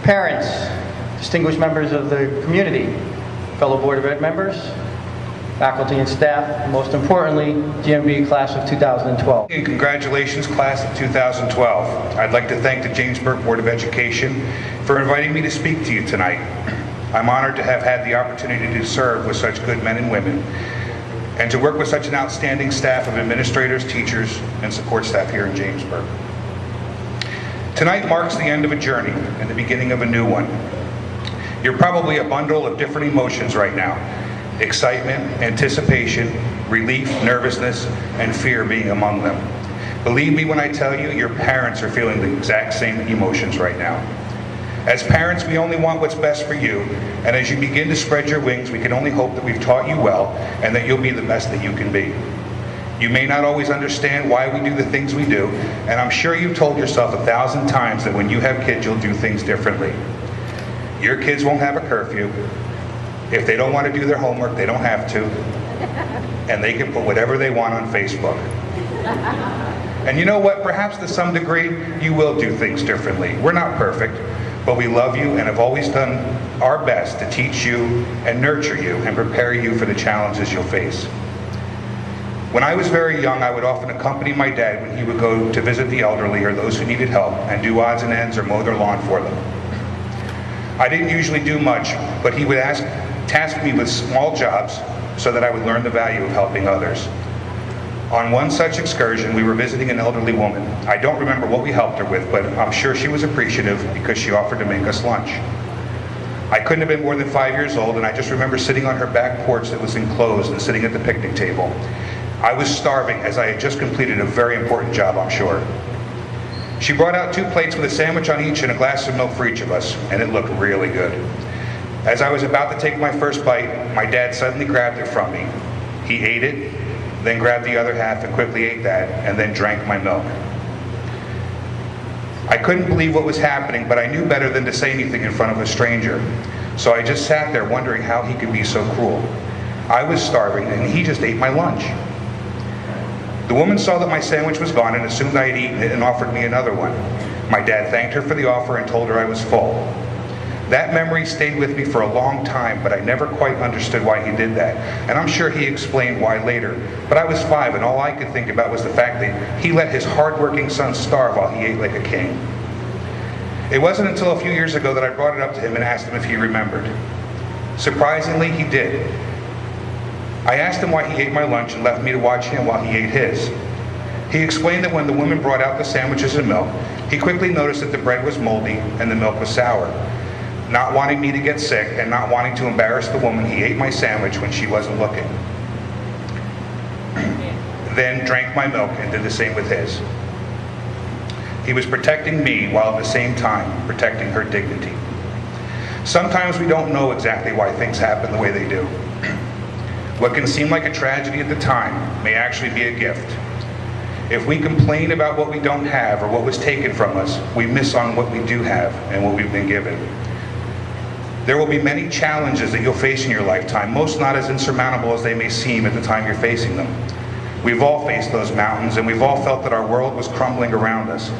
parents, distinguished members of the community, fellow Board of Ed members, faculty and staff, and most importantly, GMB class of 2012. And congratulations, class of 2012. I'd like to thank the Jamesburg Board of Education for inviting me to speak to you tonight. I'm honored to have had the opportunity to serve with such good men and women and to work with such an outstanding staff of administrators, teachers, and support staff here in Jamesburg. Tonight marks the end of a journey and the beginning of a new one. You're probably a bundle of different emotions right now. Excitement, anticipation, relief, nervousness, and fear being among them. Believe me when I tell you, your parents are feeling the exact same emotions right now. As parents, we only want what's best for you, and as you begin to spread your wings, we can only hope that we've taught you well and that you'll be the best that you can be. You may not always understand why we do the things we do, and I'm sure you've told yourself 1,000 times that when you have kids, you'll do things differently. Your kids won't have a curfew. If they don't want to do their homework, they don't have to, and they can put whatever they want on Facebook. And you know what? Perhaps to some degree, you will do things differently. We're not perfect, but we love you and have always done our best to teach you and nurture you and prepare you for the challenges you'll face. When I was very young, I would often accompany my dad when he would go to visit the elderly or those who needed help and do odds and ends or mow their lawn for them. I didn't usually do much, but he would task me with small jobs so that I would learn the value of helping others. On one such excursion, we were visiting an elderly woman. I don't remember what we helped her with, but I'm sure she was appreciative because she offered to make us lunch. I couldn't have been more than 5 years old, and I just remember sitting on her back porch that was enclosed and sitting at the picnic table. I was starving as I had just completed a very important job, I'm sure. She brought out 2 plates with a sandwich on each and a glass of milk for each of us, and it looked really good. As I was about to take my first bite, my dad suddenly grabbed it from me. He ate it, then grabbed the other half and quickly ate that, and then drank my milk. I couldn't believe what was happening, but I knew better than to say anything in front of a stranger. So I just sat there wondering how he could be so cruel. I was starving, and he just ate my lunch. The woman saw that my sandwich was gone and assumed I had eaten it and offered me another one. My dad thanked her for the offer and told her I was full. That memory stayed with me for a long time, but I never quite understood why he did that. And I'm sure he explained why later. But I was 5, and all I could think about was the fact that he let his hard-working son starve while he ate like a king. It wasn't until a few years ago that I brought it up to him and asked him if he remembered. Surprisingly, he did. I asked him why he ate my lunch and left me to watch him while he ate his. He explained that when the woman brought out the sandwiches and milk, he quickly noticed that the bread was moldy and the milk was sour. Not wanting me to get sick and not wanting to embarrass the woman, he ate my sandwich when she wasn't looking. Then drank my milk and did the same with his. He was protecting me while at the same time protecting her dignity. Sometimes we don't know exactly why things happen the way they do. What can seem like a tragedy at the time may actually be a gift. If we complain about what we don't have or what was taken from us, we miss on what we do have and what we've been given. There will be many challenges that you'll face in your lifetime, most not as insurmountable as they may seem at the time you're facing them. We've all faced those mountains, and we've all felt that our world was crumbling around us.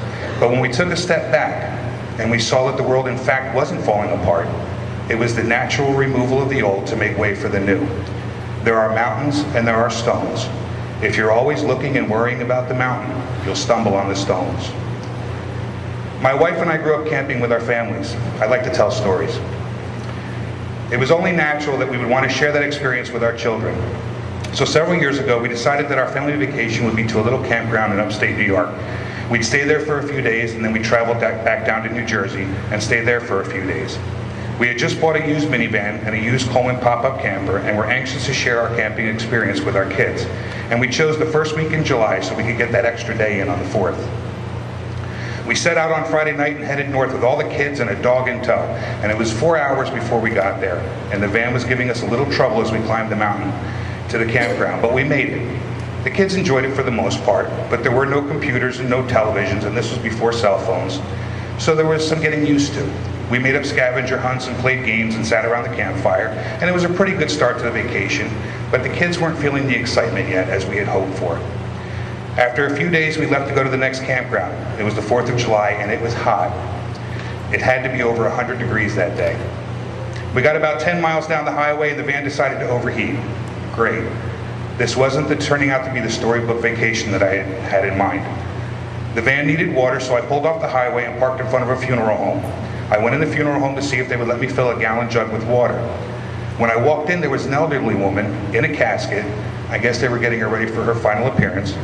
But when we took a step back and we saw that the world in fact wasn't falling apart, it was the natural removal of the old to make way for the new. There are mountains and there are stones. If you're always looking and worrying about the mountain, you'll stumble on the stones. My wife and I grew up camping with our families. I like to tell stories. It was only natural that we would want to share that experience with our children. So several years ago, we decided that our family vacation would be to a little campground in upstate New York. We'd stay there for a few days, and then we'd travel back down to New Jersey and stay there for a few days. We had just bought a used minivan and a used Coleman pop-up camper, and were anxious to share our camping experience with our kids. And we chose the first week in July so we could get that extra day in on the 4th. We set out on Friday night and headed north with all the kids and a dog in tow, and it was 4 hours before we got there, and the van was giving us a little trouble as we climbed the mountain to the campground, but we made it. The kids enjoyed it for the most part, but there were no computers and no televisions, and this was before cell phones, so there was some getting used to. We made up scavenger hunts and played games and sat around the campfire, and it was a pretty good start to the vacation, but the kids weren't feeling the excitement yet as we had hoped for. After a few days, we left to go to the next campground. It was the 4th of July, and it was hot. It had to be over 100 degrees that day. We got about 10 miles down the highway and the van decided to overheat. Great. This wasn't turning out to be the storybook vacation that I had in mind. The van needed water, so I pulled off the highway and parked in front of a funeral home. I went in the funeral home to see if they would let me fill a gallon jug with water. When I walked in, there was an elderly woman in a casket. I guess they were getting her ready for her final appearance.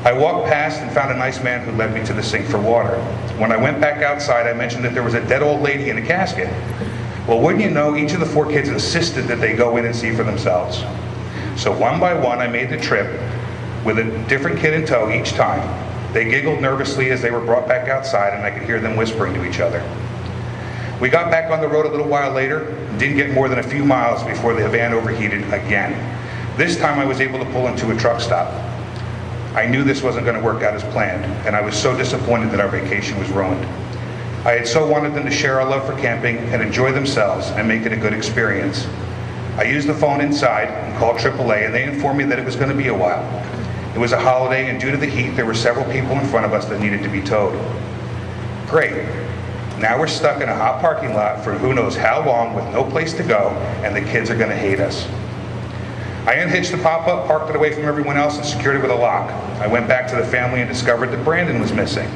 I walked past and found a nice man who led me to the sink for water. When I went back outside, I mentioned that there was a dead old lady in a casket. Well, wouldn't you know, each of the 4 kids insisted that they go in and see for themselves. So one by one, I made the trip with a different kid in tow each time. They giggled nervously as they were brought back outside, and I could hear them whispering to each other. We got back on the road a little while later, and didn't get more than a few miles before the van overheated again. This time I was able to pull into a truck stop. I knew this wasn't going to work out as planned, and I was so disappointed that our vacation was ruined. I had so wanted them to share our love for camping and enjoy themselves and make it a good experience. I used the phone inside and called AAA, and they informed me that it was going to be a while. It was a holiday, and due to the heat, there were several people in front of us that needed to be towed. Great. Now we're stuck in a hot parking lot for who knows how long with no place to go, and the kids are going to hate us. I unhitched the pop-up, parked it away from everyone else, and secured it with a lock. I went back to the family and discovered that Brandon was missing.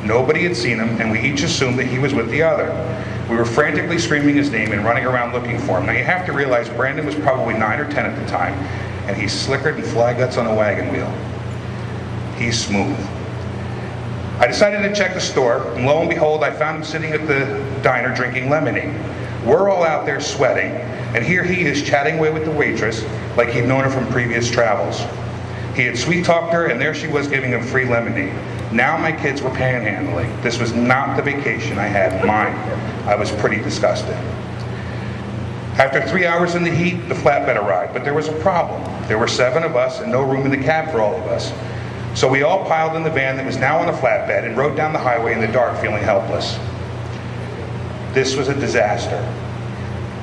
Nobody had seen him, and we each assumed that he was with the other. We were frantically screaming his name and running around looking for him. Now you have to realize Brandon was probably 9 or 10 at the time, and he's slickered and fly guts on a wagon wheel. He's smooth. I decided to check the store, and lo and behold, I found him sitting at the diner drinking lemonade. We're all out there sweating, and here he is chatting away with the waitress like he'd known her from previous travels. He had sweet-talked her, and there she was giving him free lemonade. Now my kids were panhandling. This was not the vacation I had in mind. I was pretty disgusted. After 3 hours in the heat, the flatbed arrived, but there was a problem. There were 7 of us and no room in the cab for all of us. So we all piled in the van that was now on a flatbed and rode down the highway in the dark, feeling helpless. This was a disaster.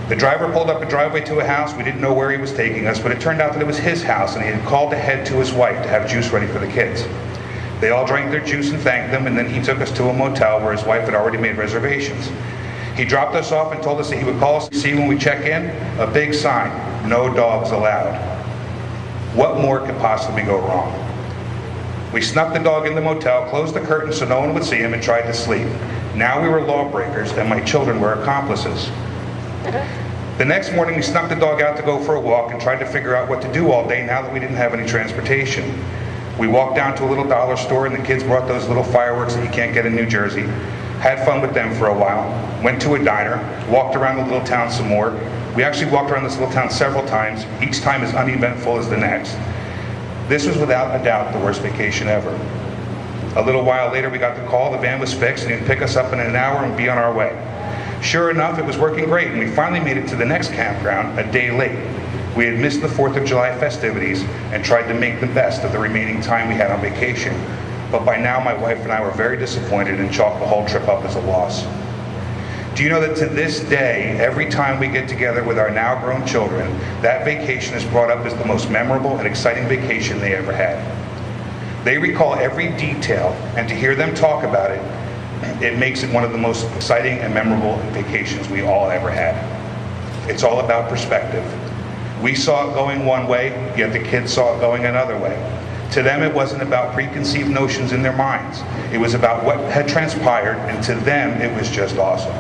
The driver pulled up a driveway to a house. We didn't know where he was taking us, but it turned out that it was his house, and he had called ahead to his wife to have juice ready for the kids. They all drank their juice and thanked them, and then he took us to a motel where his wife had already made reservations. He dropped us off and told us that he would call us to see when we check in, a big sign, no dogs allowed. What more could possibly go wrong? We snuck the dog in the motel, closed the curtain so no one would see him, and tried to sleep. Now we were lawbreakers, and my children were accomplices. The next morning, we snuck the dog out to go for a walk and tried to figure out what to do all day now that we didn't have any transportation. We walked down to a little dollar store, and the kids brought those little fireworks that you can't get in New Jersey. Had fun with them for a while. Went to a diner, walked around the little town some more. We actually walked around this little town several times, each time as uneventful as the next. This was without a doubt the worst vacation ever. A little while later, we got the call, the van was fixed, and he'd pick us up in an hour and be on our way. Sure enough, it was working great, and we finally made it to the next campground a day late. We had missed the 4th of July festivities and tried to make the best of the remaining time we had on vacation. But by now, my wife and I were very disappointed and chalked the whole trip up as a loss. Do you know that to this day, every time we get together with our now grown children, that vacation is brought up as the most memorable and exciting vacation they ever had. They recall every detail, and to hear them talk about it, it makes it one of the most exciting and memorable vacations we all ever had. It's all about perspective. We saw it going one way, yet the kids saw it going another way. To them, it wasn't about preconceived notions in their minds. It was about what had transpired, and to them, it was just awesome.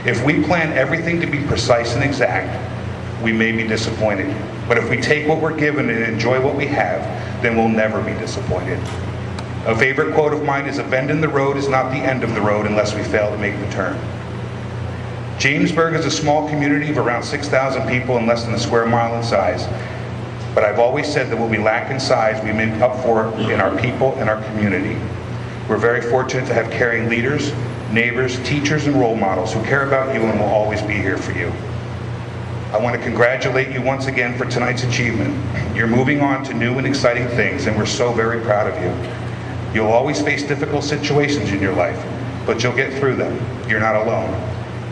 If we plan everything to be precise and exact, we may be disappointed. But if we take what we're given and enjoy what we have, then we'll never be disappointed. A favorite quote of mine is, "A bend in the road is not the end of the road unless we fail to make the turn." Jamesburg is a small community of around 6,000 people and less than a square mile in size. But I've always said that what we lack in size, we make up for in our people and our community. We're very fortunate to have caring leaders, neighbors, teachers, and role models who care about you and will always be here for you. I want to congratulate you once again for tonight's achievement. You're moving on to new and exciting things, and we're so very proud of you. You'll always face difficult situations in your life, but you'll get through them. You're not alone.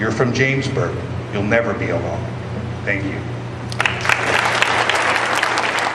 You're from Jamesburg. You'll never be alone. Thank you.